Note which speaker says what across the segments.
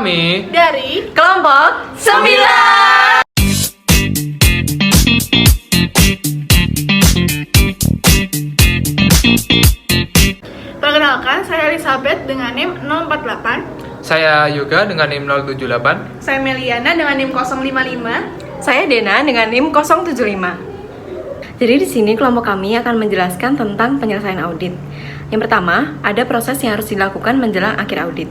Speaker 1: Kami
Speaker 2: dari
Speaker 3: Kelompok 9.
Speaker 2: Perkenalkan, saya Elizabeth dengan NIM 048.
Speaker 1: Saya Yoga dengan NIM 078.
Speaker 2: Saya Meliana dengan NIM 055.
Speaker 3: Saya Dena dengan NIM 075. Jadi di sini kelompok kami akan menjelaskan tentang penyelesaian audit. Yang pertama, ada proses yang harus dilakukan menjelang akhir audit.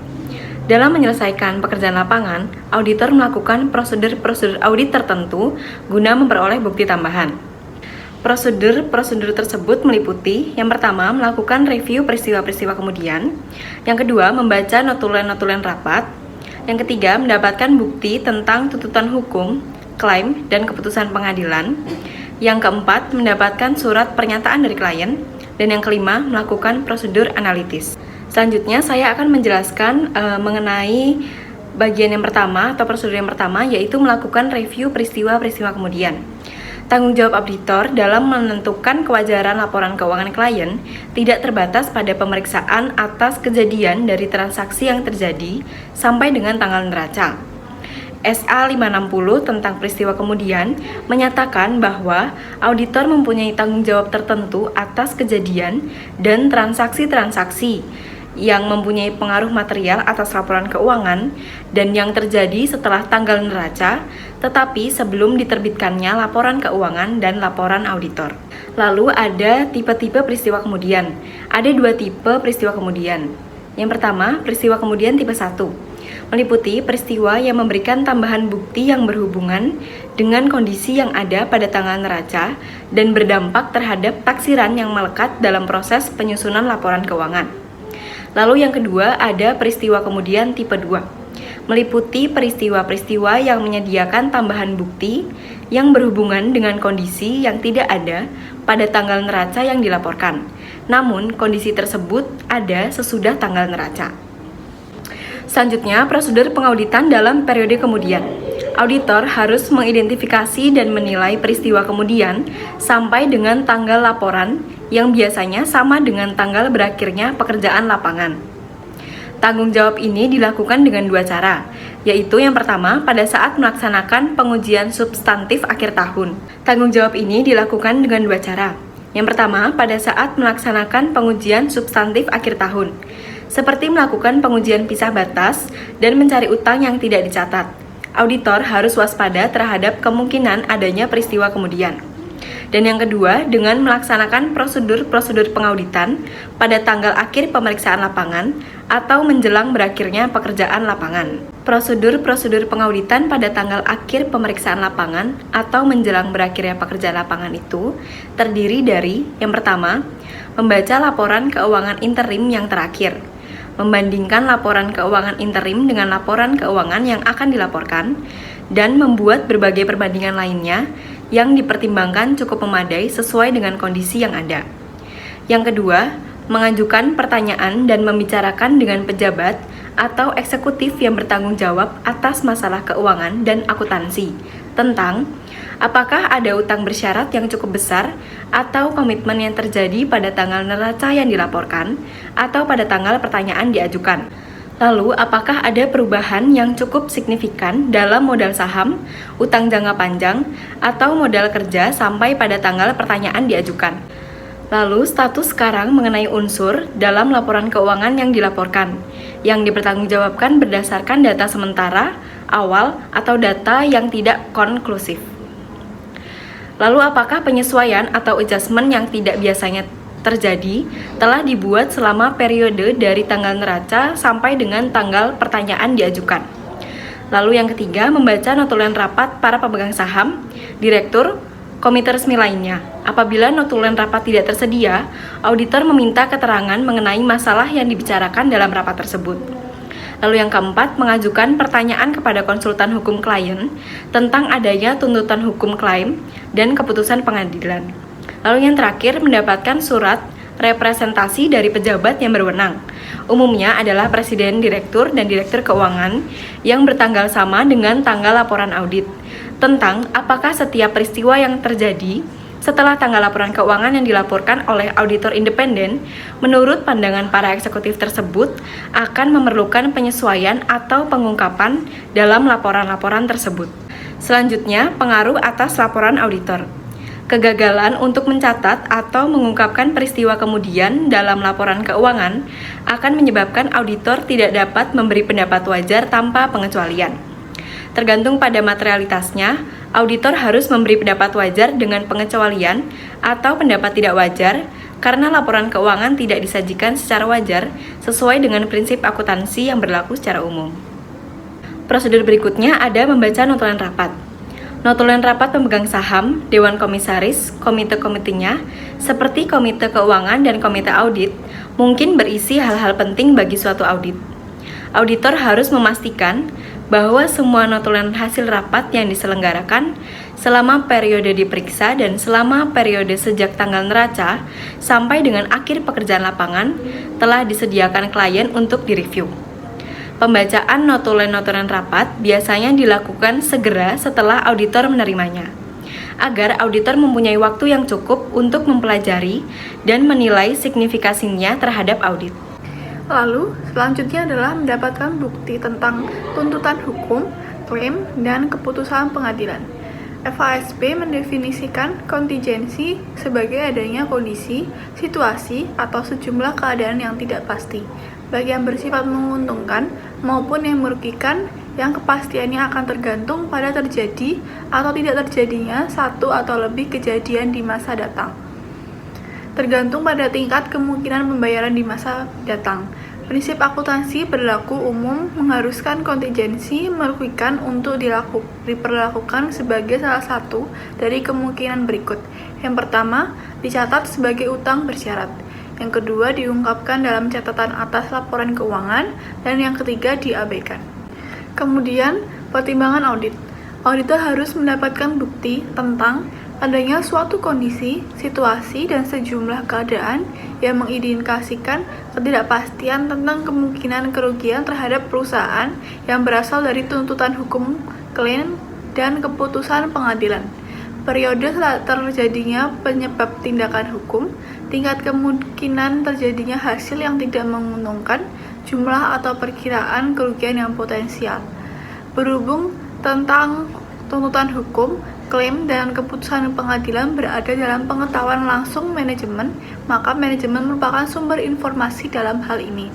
Speaker 3: Dalam menyelesaikan pekerjaan lapangan, auditor melakukan prosedur-prosedur audit tertentu guna memperoleh bukti tambahan. Prosedur tersebut meliputi, yang pertama, melakukan review peristiwa-peristiwa kemudian, yang kedua, membaca notulen-notulen rapat, yang ketiga, mendapatkan bukti tentang tuntutan hukum, klaim, dan keputusan pengadilan, yang keempat, mendapatkan surat pernyataan dari klien, dan yang kelima, melakukan prosedur analitis. Selanjutnya, saya akan menjelaskan mengenai bagian yang pertama atau prosedur yang pertama, yaitu melakukan review peristiwa-peristiwa kemudian. Tanggung jawab auditor dalam menentukan kewajaran laporan keuangan klien tidak terbatas pada pemeriksaan atas kejadian dari transaksi yang terjadi sampai dengan tanggal neraca. SA 560 tentang peristiwa kemudian menyatakan bahwa auditor mempunyai tanggung jawab tertentu atas kejadian dan transaksi-transaksi yang mempunyai pengaruh material atas laporan keuangan dan yang terjadi setelah tanggal neraca, tetapi sebelum diterbitkannya laporan keuangan dan laporan auditor. Lalu ada tipe-tipe peristiwa kemudian. Ada dua tipe peristiwa kemudian. Yang pertama, peristiwa kemudian tipe 1. Meliputi peristiwa yang memberikan tambahan bukti yang berhubungan dengan kondisi yang ada pada tanggal neraca dan berdampak terhadap taksiran yang melekat dalam proses penyusunan laporan keuangan. Lalu yang kedua ada peristiwa kemudian tipe 2. Meliputi peristiwa-peristiwa yang menyediakan tambahan bukti yang berhubungan dengan kondisi yang tidak ada pada tanggal neraca yang dilaporkan. Namun, kondisi tersebut ada sesudah tanggal neraca. Selanjutnya, prosedur pengauditan dalam periode kemudian. Auditor harus mengidentifikasi dan menilai peristiwa kemudian sampai dengan tanggal laporan yang biasanya sama dengan tanggal berakhirnya pekerjaan lapangan. Tanggung jawab ini dilakukan dengan dua cara, yaitu yang pertama pada saat melaksanakan pengujian substantif akhir tahun. Tanggung jawab ini dilakukan dengan dua cara. Yang pertama pada saat melaksanakan pengujian substantif akhir tahun, seperti melakukan pengujian pisah batas dan mencari utang yang tidak dicatat. Auditor harus waspada terhadap kemungkinan adanya peristiwa kemudian. Dan yang kedua, dengan melaksanakan prosedur-prosedur pengauditan pada tanggal akhir pemeriksaan lapangan atau menjelang berakhirnya pekerjaan lapangan. Prosedur-prosedur pengauditan pada tanggal akhir pemeriksaan lapangan atau menjelang berakhirnya pekerjaan lapangan itu terdiri dari, yang pertama, membaca laporan keuangan interim yang terakhir, membandingkan laporan keuangan interim dengan laporan keuangan yang akan dilaporkan, dan membuat berbagai perbandingan lainnya yang dipertimbangkan cukup memadai sesuai dengan kondisi yang ada. Yang kedua, mengajukan pertanyaan dan membicarakan dengan pejabat atau eksekutif yang bertanggung jawab atas masalah keuangan dan akuntansi tentang apakah ada utang bersyarat yang cukup besar atau komitmen yang terjadi pada tanggal neraca yang dilaporkan atau pada tanggal pertanyaan diajukan. Lalu, apakah ada perubahan yang cukup signifikan dalam modal saham, utang jangka panjang, atau modal kerja sampai pada tanggal pertanyaan diajukan? Lalu, status sekarang mengenai unsur dalam laporan keuangan yang dilaporkan, yang dipertanggungjawabkan berdasarkan data sementara, awal, atau data yang tidak konklusif. Lalu, apakah penyesuaian atau adjustment yang tidak biasanya terjadi telah dibuat selama periode dari tanggal neraca sampai dengan tanggal pertanyaan diajukan. Lalu yang ketiga, membaca notulen rapat para pemegang saham, direktur, komite resmi lainnya. Apabila notulen rapat tidak tersedia, auditor meminta keterangan mengenai masalah yang dibicarakan dalam rapat tersebut. Lalu yang keempat, mengajukan pertanyaan kepada konsultan hukum klien tentang adanya tuntutan hukum klaim dan keputusan pengadilan. Lalu yang terakhir, mendapatkan surat representasi dari pejabat yang berwenang. Umumnya adalah presiden, direktur, dan direktur keuangan yang bertanggal sama dengan tanggal laporan audit tentang apakah setiap peristiwa yang terjadi Setelah tanggal laporan keuangan yang dilaporkan oleh auditor independen, menurut pandangan para eksekutif tersebut akan memerlukan penyesuaian atau pengungkapan dalam laporan-laporan tersebut. Selanjutnya, pengaruh atas laporan auditor. Kegagalan untuk mencatat atau mengungkapkan peristiwa kemudian dalam laporan keuangan akan menyebabkan auditor tidak dapat memberi pendapat wajar tanpa pengecualian. Tergantung pada materialitasnya, auditor harus memberi pendapat wajar dengan pengecualian atau pendapat tidak wajar karena laporan keuangan tidak disajikan secara wajar sesuai dengan prinsip akuntansi yang berlaku secara umum. Prosedur berikutnya ada membaca notulen rapat. Notulen rapat pemegang saham, dewan komisaris, komite-komitenya, seperti komite keuangan dan komite audit, mungkin berisi hal-hal penting bagi suatu audit. Auditor harus memastikan bahwa semua notulen hasil rapat yang diselenggarakan selama periode diperiksa dan selama periode sejak tanggal neraca sampai dengan akhir pekerjaan lapangan telah disediakan klien untuk direview. Pembacaan notulen-notulen rapat biasanya dilakukan segera setelah auditor menerimanya, agar auditor mempunyai waktu yang cukup untuk mempelajari dan menilai signifikasinya terhadap audit.
Speaker 2: Lalu, selanjutnya adalah mendapatkan bukti tentang tuntutan hukum, klaim, dan keputusan pengadilan. FASB mendefinisikan kontingensi sebagai adanya kondisi, situasi, atau sejumlah keadaan yang tidak pasti, baik yang bersifat menguntungkan maupun yang merugikan, yang kepastiannya akan tergantung pada terjadi atau tidak terjadinya satu atau lebih kejadian di masa datang. Tergantung pada tingkat kemungkinan pembayaran di masa datang. Prinsip akuntansi berlaku umum mengharuskan kontingensi merugikan untuk diperlakukan sebagai salah satu dari kemungkinan berikut. Yang pertama, dicatat sebagai utang bersyarat. Yang kedua, diungkapkan dalam catatan atas laporan keuangan. Dan yang ketiga, diabaikan. Kemudian, pertimbangan audit. Auditor harus mendapatkan bukti tentang adanya suatu kondisi, situasi, dan sejumlah keadaan yang mengindikasikan ketidakpastian tentang kemungkinan kerugian terhadap perusahaan yang berasal dari tuntutan hukum, klaim, dan keputusan pengadilan. Periode terjadinya penyebab tindakan hukum, tingkat kemungkinan terjadinya hasil yang tidak menguntungkan, jumlah atau perkiraan kerugian yang potensial. Berhubung tentang tuntutan hukum, klaim, dan keputusan pengadilan berada dalam pengetahuan langsung manajemen, maka manajemen merupakan sumber informasi dalam hal ini.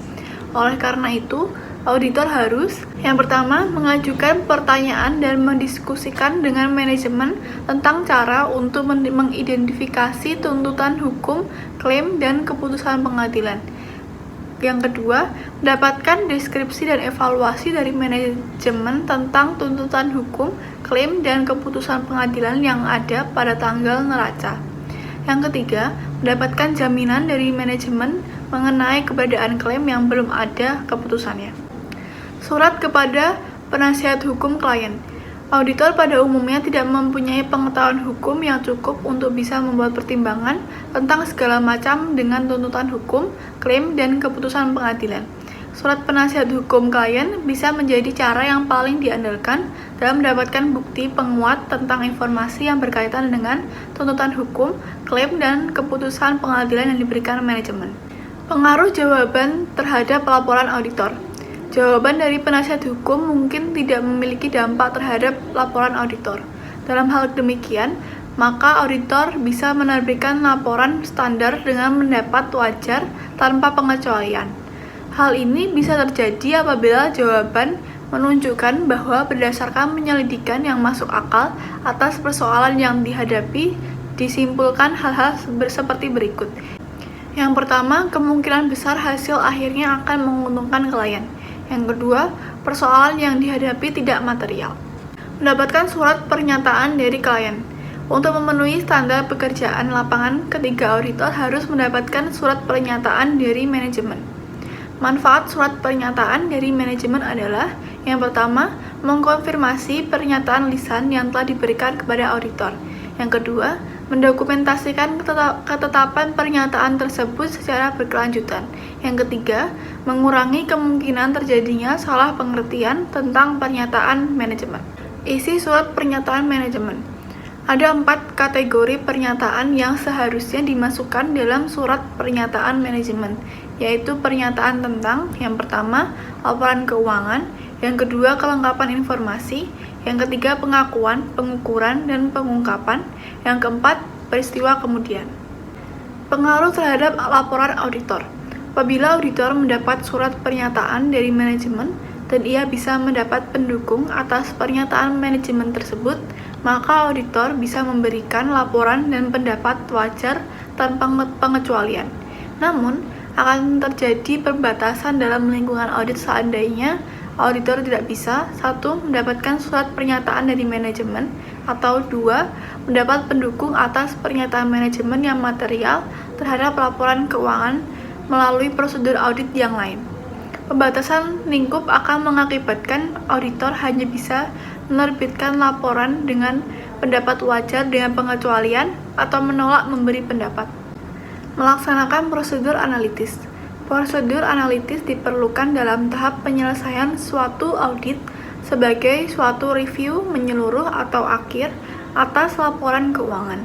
Speaker 2: Oleh karena itu, auditor harus yang pertama mengajukan pertanyaan dan mendiskusikan dengan manajemen tentang cara untuk mengidentifikasi tuntutan hukum, klaim, dan keputusan pengadilan. Yang kedua, mendapatkan deskripsi dan evaluasi dari manajemen tentang tuntutan hukum, klaim, dan keputusan pengadilan yang ada pada tanggal neraca. Yang ketiga, mendapatkan jaminan dari manajemen mengenai keberadaan klaim yang belum ada keputusannya. Surat kepada penasihat hukum klien. Auditor pada umumnya tidak mempunyai pengetahuan hukum yang cukup untuk bisa membuat pertimbangan tentang segala macam dengan tuntutan hukum, klaim, dan keputusan pengadilan. Surat penasihat hukum klien bisa menjadi cara yang paling diandalkan dalam mendapatkan bukti penguat tentang informasi yang berkaitan dengan tuntutan hukum, klaim, dan keputusan pengadilan yang diberikan manajemen. Pengaruh jawaban terhadap laporan auditor. Jawaban dari penasihat hukum mungkin tidak memiliki dampak terhadap laporan auditor. Dalam hal demikian, maka auditor bisa menerbitkan laporan standar dengan mendapat wajar tanpa pengecualian. Hal ini bisa terjadi apabila jawaban menunjukkan bahwa berdasarkan penyelidikan yang masuk akal atas persoalan yang dihadapi, disimpulkan hal-hal seperti berikut. Yang pertama, kemungkinan besar hasil akhirnya akan menguntungkan klien. Yang kedua, persoalan yang dihadapi tidak material. Mendapatkan surat pernyataan dari klien. Untuk memenuhi standar pekerjaan lapangan, ketiga auditor harus mendapatkan surat pernyataan dari manajemen. Manfaat surat pernyataan dari manajemen adalah: yang pertama, mengkonfirmasi pernyataan lisan yang telah diberikan kepada auditor. Yang kedua, mendokumentasikan ketetapan pernyataan tersebut secara berkelanjutan. Yang ketiga, mengurangi kemungkinan terjadinya salah pengertian tentang pernyataan manajemen. Isi surat pernyataan manajemen. Ada 4 kategori pernyataan yang seharusnya dimasukkan dalam surat pernyataan manajemen, yaitu pernyataan tentang, yang pertama, laporan keuangan, yang kedua, kelengkapan informasi, yang ketiga, pengakuan, pengukuran, dan pengungkapan, yang keempat, peristiwa kemudian. Pengaruh terhadap laporan auditor. Apabila auditor mendapat surat pernyataan dari manajemen dan ia bisa mendapat pendukung atas pernyataan manajemen tersebut, maka auditor bisa memberikan laporan dan pendapat wajar tanpa pengecualian. Namun, akan terjadi perbatasan dalam lingkungan audit seandainya auditor tidak bisa 1. Mendapatkan surat pernyataan dari manajemen, atau 2. Mendapat pendukung atas pernyataan manajemen yang material terhadap laporan keuangan melalui prosedur audit yang lain. Pembatasan lingkup akan mengakibatkan auditor hanya bisa menerbitkan laporan dengan pendapat wajar dengan pengecualian atau menolak memberi pendapat. Melaksanakan prosedur analitis. Prosedur analitis diperlukan dalam tahap penyelesaian suatu audit sebagai suatu review menyeluruh atau akhir atas laporan keuangan.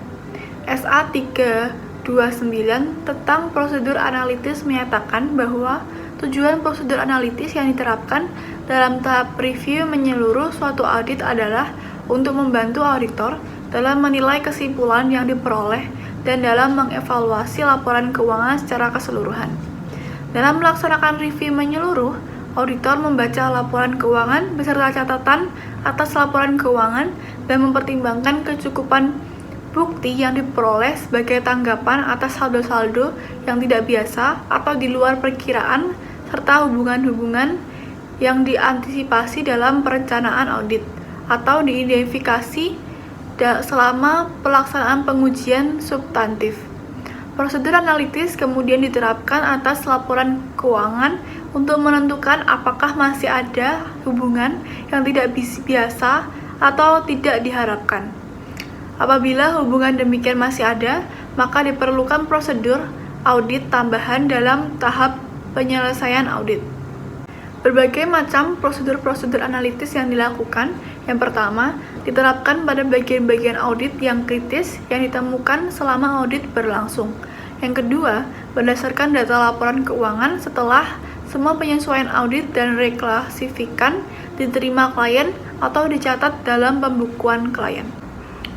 Speaker 2: SA 329 tentang prosedur analitis menyatakan bahwa tujuan prosedur analitis yang diterapkan dalam tahap review menyeluruh suatu audit adalah untuk membantu auditor dalam menilai kesimpulan yang diperoleh dan dalam mengevaluasi laporan keuangan secara keseluruhan. Dalam melaksanakan review menyeluruh, auditor membaca laporan keuangan beserta catatan atas laporan keuangan dan mempertimbangkan kecukupan bukti yang diperoleh sebagai tanggapan atas saldo-saldo yang tidak biasa atau di luar perkiraan serta hubungan-hubungan yang diantisipasi dalam perencanaan audit atau diidentifikasi selama pelaksanaan pengujian substantif. Prosedur analitis kemudian diterapkan atas laporan keuangan untuk menentukan apakah masih ada hubungan yang tidak biasa atau tidak diharapkan. Apabila hubungan demikian masih ada, maka diperlukan prosedur audit tambahan dalam tahap penyelesaian audit. Berbagai macam prosedur-prosedur analitis yang dilakukan. Yang pertama, diterapkan pada bagian-bagian audit yang kritis yang ditemukan selama audit berlangsung. Yang kedua, berdasarkan data laporan keuangan setelah semua penyesuaian audit dan reklasifikan diterima klien atau dicatat dalam pembukuan klien.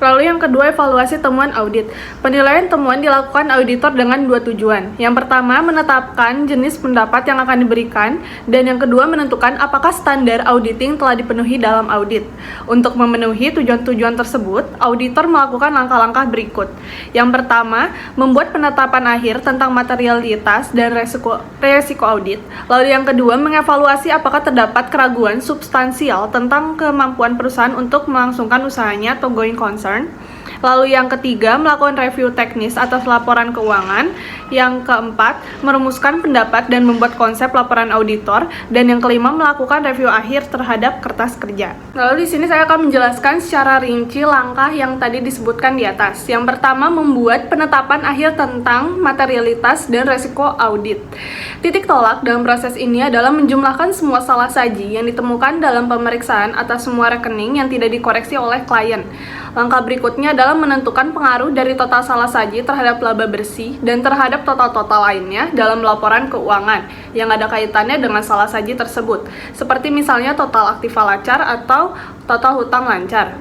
Speaker 4: Lalu yang kedua, evaluasi temuan audit. Penilaian temuan dilakukan auditor dengan 2 tujuan. Yang pertama, menetapkan jenis pendapat yang akan diberikan, dan yang kedua, menentukan apakah standar auditing telah dipenuhi dalam audit. Untuk memenuhi tujuan-tujuan tersebut, auditor melakukan langkah-langkah berikut. Yang pertama, membuat penetapan akhir tentang materialitas dan resiko audit. Lalu yang kedua, mengevaluasi apakah terdapat keraguan substansial tentang kemampuan perusahaan untuk melangsungkan usahanya atau going concern. Lalu yang ketiga, melakukan review teknis atas laporan keuangan. Yang keempat, merumuskan pendapat dan membuat konsep laporan auditor. Dan yang kelima, melakukan review akhir terhadap kertas kerja. Lalu di sini saya akan menjelaskan secara rinci langkah yang tadi disebutkan di atas. Yang pertama, membuat penetapan akhir tentang materialitas dan resiko audit. Titik tolak dalam proses ini adalah menjumlahkan semua salah saji yang ditemukan dalam pemeriksaan atas semua rekening yang tidak dikoreksi oleh klien. Langkah berikutnya adalah menentukan pengaruh dari total salah saji terhadap laba bersih dan terhadap total-total lainnya dalam laporan keuangan yang ada kaitannya dengan salah saji tersebut, seperti misalnya total aktiva lancar atau total hutang lancar.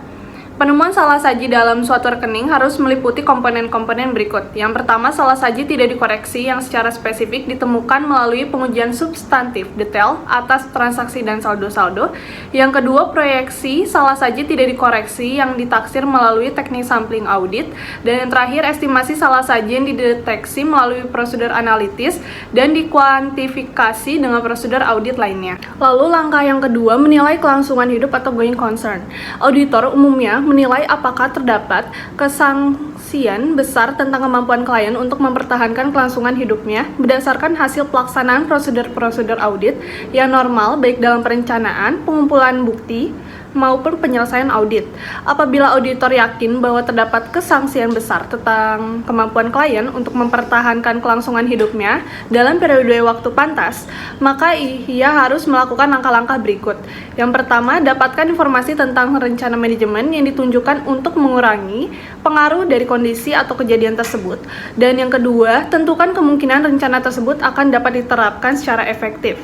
Speaker 4: Penemuan salah saji dalam suatu rekening harus meliputi komponen-komponen berikut. Yang pertama, salah saji tidak dikoreksi yang secara spesifik ditemukan melalui pengujian substantif detail atas transaksi dan saldo-saldo. Yang kedua, proyeksi salah saji tidak dikoreksi yang ditaksir melalui teknik sampling audit. Dan yang terakhir, estimasi salah saji yang dideteksi melalui prosedur analitis dan dikuantifikasi dengan prosedur audit lainnya. Lalu langkah yang kedua, menilai kelangsungan hidup atau going concern. Auditor umumnya menilai apakah terdapat kesangsian besar tentang kemampuan klien untuk mempertahankan kelangsungan hidupnya berdasarkan hasil pelaksanaan prosedur-prosedur audit yang normal baik dalam perencanaan, pengumpulan bukti, maupun penyelesaian audit. Apabila auditor yakin bahwa terdapat kesangsian besar tentang kemampuan klien untuk mempertahankan kelangsungan hidupnya dalam periode waktu pantas, maka ia harus melakukan langkah-langkah berikut. Yang pertama, dapatkan informasi tentang rencana manajemen yang ditunjukkan untuk mengurangi pengaruh dari kondisi atau kejadian tersebut. Dan yang kedua, tentukan kemungkinan rencana tersebut akan dapat diterapkan secara efektif.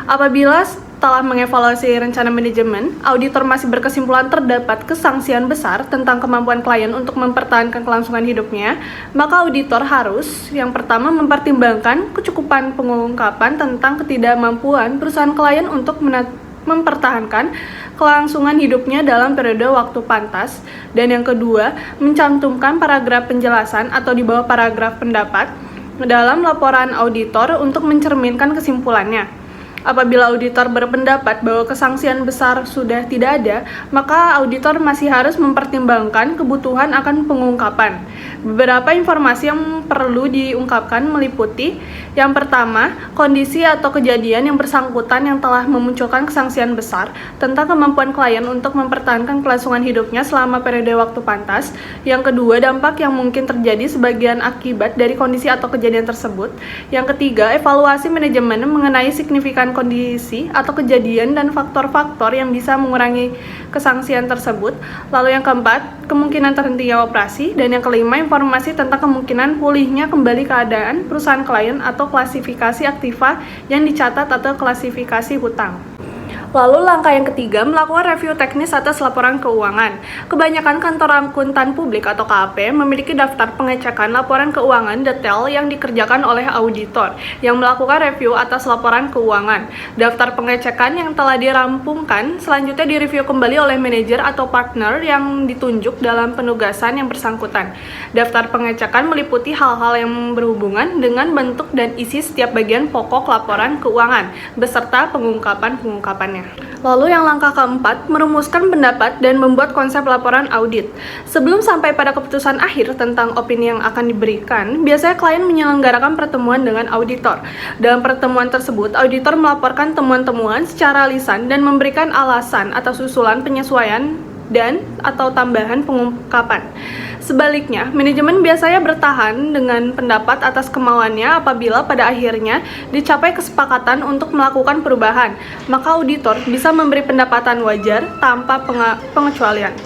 Speaker 4: Apabila setelah mengevaluasi rencana manajemen, auditor masih berkesimpulan terdapat kesangsian besar tentang kemampuan klien untuk mempertahankan kelangsungan hidupnya, maka auditor harus yang pertama mempertimbangkan kecukupan pengungkapan tentang ketidakmampuan perusahaan klien untuk mempertahankan kelangsungan hidupnya dalam periode waktu pantas, dan yang kedua, mencantumkan paragraf penjelasan atau di bawah paragraf pendapat dalam laporan auditor untuk mencerminkan kesimpulannya. Apabila auditor berpendapat bahwa kesangsian besar sudah tidak ada, maka auditor masih harus mempertimbangkan kebutuhan akan pengungkapan. Beberapa informasi yang perlu diungkapkan meliputi: yang pertama, kondisi atau kejadian yang bersangkutan yang telah memunculkan kesangsian besar tentang kemampuan klien untuk mempertahankan kelangsungan hidupnya selama periode waktu pantas. Yang kedua, dampak yang mungkin terjadi sebagian akibat dari kondisi atau kejadian tersebut. Yang ketiga, evaluasi manajemen mengenai signifikan kondisi atau kejadian dan faktor-faktor yang bisa mengurangi kesangsian tersebut. Lalu yang keempat, kemungkinan terhentinya operasi. Dan yang kelima, informasi tentang kemungkinan pulihnya kembali keadaan perusahaan klien atau klasifikasi aktiva yang dicatat atau klasifikasi hutang. Lalu langkah yang ketiga, melakukan review teknis atas laporan keuangan. Kebanyakan kantor akuntan publik atau KAP memiliki daftar pengecekan laporan keuangan detail yang dikerjakan oleh auditor yang melakukan review atas laporan keuangan. Daftar pengecekan yang telah dirampungkan selanjutnya direview kembali oleh manajer atau partner yang ditunjuk dalam penugasan yang bersangkutan. Daftar pengecekan meliputi hal-hal yang berhubungan dengan bentuk dan isi setiap bagian pokok laporan keuangan beserta pengungkapan-pengungkapannya. Lalu yang langkah keempat, merumuskan pendapat dan membuat konsep laporan audit. Sebelum sampai pada keputusan akhir tentang opini yang akan diberikan, biasanya klien menyelenggarakan pertemuan dengan auditor. Dalam pertemuan tersebut, auditor melaporkan temuan-temuan secara lisan dan memberikan alasan atas usulan penyesuaian dan atau tambahan pengungkapan. Sebaliknya, manajemen biasanya bertahan dengan pendapat atas kemauannya apabila pada akhirnya dicapai kesepakatan untuk melakukan perubahan, maka auditor bisa memberi pendapatan wajar tanpa pengecualian.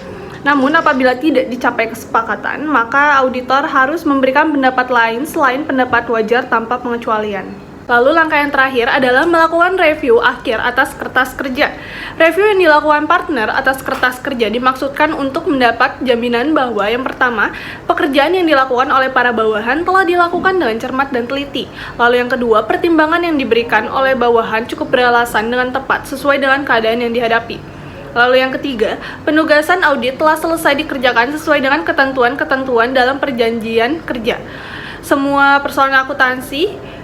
Speaker 4: Namun apabila tidak dicapai kesepakatan, maka auditor harus memberikan pendapat lain selain pendapat wajar tanpa pengecualian. Lalu langkah yang terakhir adalah melakukan review akhir atas kertas kerja. Review yang dilakukan partner atas kertas kerja dimaksudkan untuk mendapat jaminan bahwa yang pertama, pekerjaan yang dilakukan oleh para bawahan telah dilakukan dengan cermat dan teliti. Lalu yang kedua, pertimbangan yang diberikan oleh bawahan cukup beralasan dengan tepat sesuai dengan keadaan yang dihadapi. Lalu yang ketiga, penugasan audit telah selesai dikerjakan sesuai dengan ketentuan-ketentuan dalam perjanjian kerja. Semua persoalan akuntansi,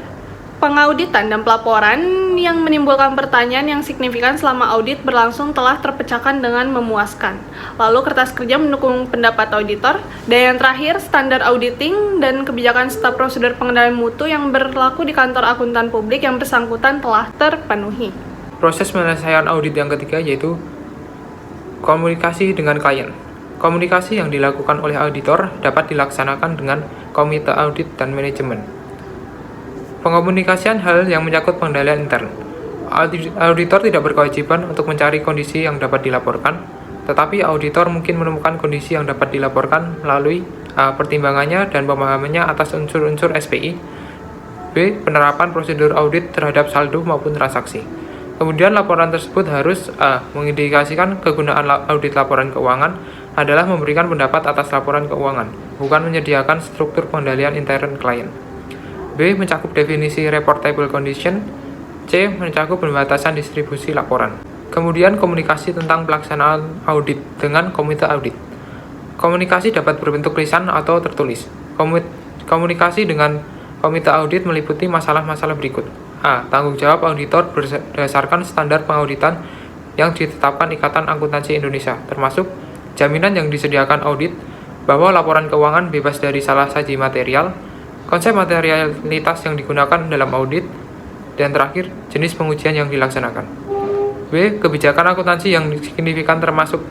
Speaker 4: pengauditan dan pelaporan yang menimbulkan pertanyaan yang signifikan selama audit berlangsung telah terpecahkan dengan memuaskan. Lalu kertas kerja mendukung pendapat auditor. Dan yang terakhir, standar auditing dan kebijakan serta prosedur pengendalian mutu yang berlaku di kantor akuntan publik yang bersangkutan telah terpenuhi.
Speaker 1: Proses penyelesaian audit yang ketiga yaitu komunikasi dengan klien. Komunikasi yang dilakukan oleh auditor dapat dilaksanakan dengan komite audit dan manajemen. Pengomunikasian hal yang menyangkut pengendalian intern. Auditor tidak berkewajiban untuk mencari kondisi yang dapat dilaporkan, tetapi auditor mungkin menemukan kondisi yang dapat dilaporkan melalui A. Pertimbangannya dan pemahamannya atas unsur-unsur SPI. B. Penerapan prosedur audit terhadap saldo maupun transaksi. Kemudian laporan tersebut harus A. Mengindikasikan kegunaan audit laporan keuangan adalah memberikan pendapat atas laporan keuangan, bukan menyediakan struktur pengendalian intern klien. B. Mencakup definisi reportable condition. C. Mencakup pembatasan distribusi laporan. Kemudian komunikasi tentang pelaksanaan audit dengan komite audit. Komunikasi dapat berbentuk lisan atau tertulis. Komunikasi dengan komite audit meliputi masalah-masalah berikut. A. Tanggung jawab auditor berdasarkan standar pengauditan yang ditetapkan Ikatan Akuntansi Indonesia, termasuk jaminan yang disediakan audit bahwa laporan keuangan bebas dari salah saji material, konsep materialitas yang digunakan dalam audit, dan terakhir, jenis pengujian yang dilaksanakan. B. Kebijakan akuntansi yang signifikan termasuk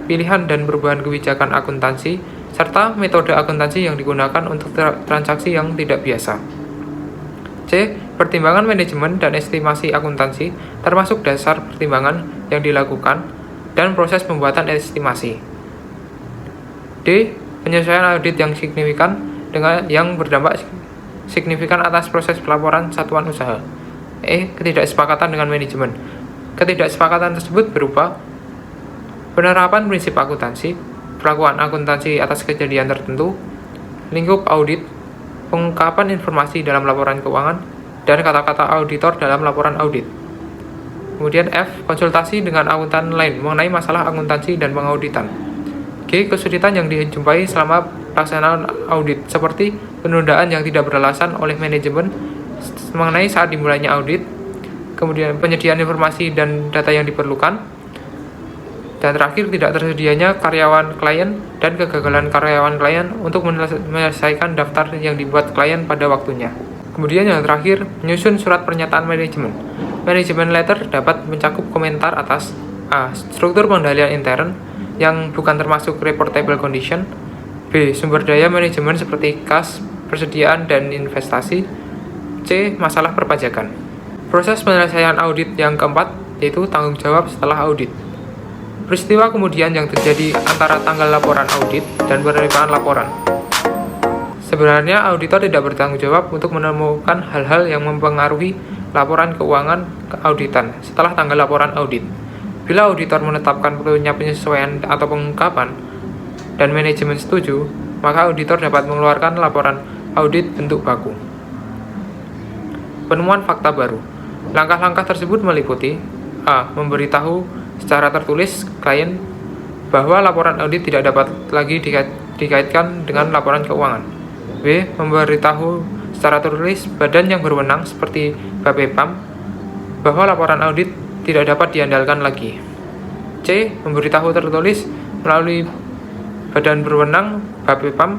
Speaker 1: pilihan dan perubahan kebijakan akuntansi, serta metode akuntansi yang digunakan untuk transaksi yang tidak biasa. C. Pertimbangan manajemen dan estimasi akuntansi, termasuk dasar pertimbangan yang dilakukan dan proses pembuatan estimasi. D. Penyesuaian audit yang signifikan dengan yang berdampak signifikan atas proses pelaporan satuan usaha. E. Ketidaksepakatan dengan manajemen. Ketidaksepakatan tersebut berupa penerapan prinsip akuntansi, perlakuan akuntansi atas kejadian tertentu, lingkup audit, pengungkapan informasi dalam laporan keuangan, dan kata-kata auditor dalam laporan audit. Kemudian F. Konsultasi dengan akuntan lain mengenai masalah akuntansi dan pengauditan. G. Kesulitan yang dijumpai selama pelaksanaan audit, seperti penundaan yang tidak beralasan oleh manajemen mengenai saat dimulainya audit, kemudian penyediaan informasi dan data yang diperlukan, dan terakhir tidak tersedianya karyawan klien dan kegagalan karyawan klien untuk menyelesaikan daftar yang dibuat klien pada waktunya. Kemudian yang terakhir, menyusun surat pernyataan manajemen. Manajemen letter dapat mencakup komentar atas A. Struktur pengendalian intern yang bukan termasuk reportable condition, B. Sumber daya manajemen seperti kas, persediaan, dan investasi, C. Masalah perpajakan. Proses penyelesaian audit yang keempat yaitu tanggung jawab setelah audit. Peristiwa kemudian yang terjadi antara tanggal laporan audit dan penerimaan laporan. Sebenarnya auditor tidak bertanggung jawab untuk menemukan hal-hal yang mempengaruhi laporan keuangan keauditan setelah tanggal laporan audit. Bila auditor menetapkan perlunya penyesuaian atau pengungkapan dan manajemen setuju, maka auditor dapat mengeluarkan laporan audit bentuk baku. Penemuan fakta baru. Langkah-langkah tersebut meliputi A. Memberitahu secara tertulis klien bahwa laporan audit tidak dapat lagi dikaitkan dengan laporan keuangan. B. Memberitahu secara tertulis badan yang berwenang seperti BAPEPAM bahwa laporan audit tidak dapat diandalkan lagi. C. Memberitahu tertulis melalui badan berwenang BAPEPAM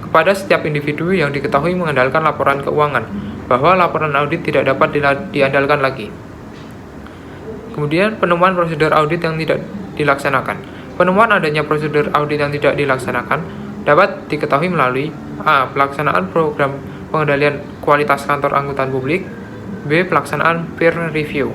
Speaker 1: kepada setiap individu yang diketahui mengandalkan laporan keuangan bahwa laporan audit tidak dapat diandalkan lagi. Kemudian penemuan prosedur audit yang tidak dilaksanakan. Penemuan adanya prosedur audit yang tidak dilaksanakan dapat diketahui melalui A. Pelaksanaan program pengendalian kualitas kantor akuntan publik, B. Pelaksanaan peer review.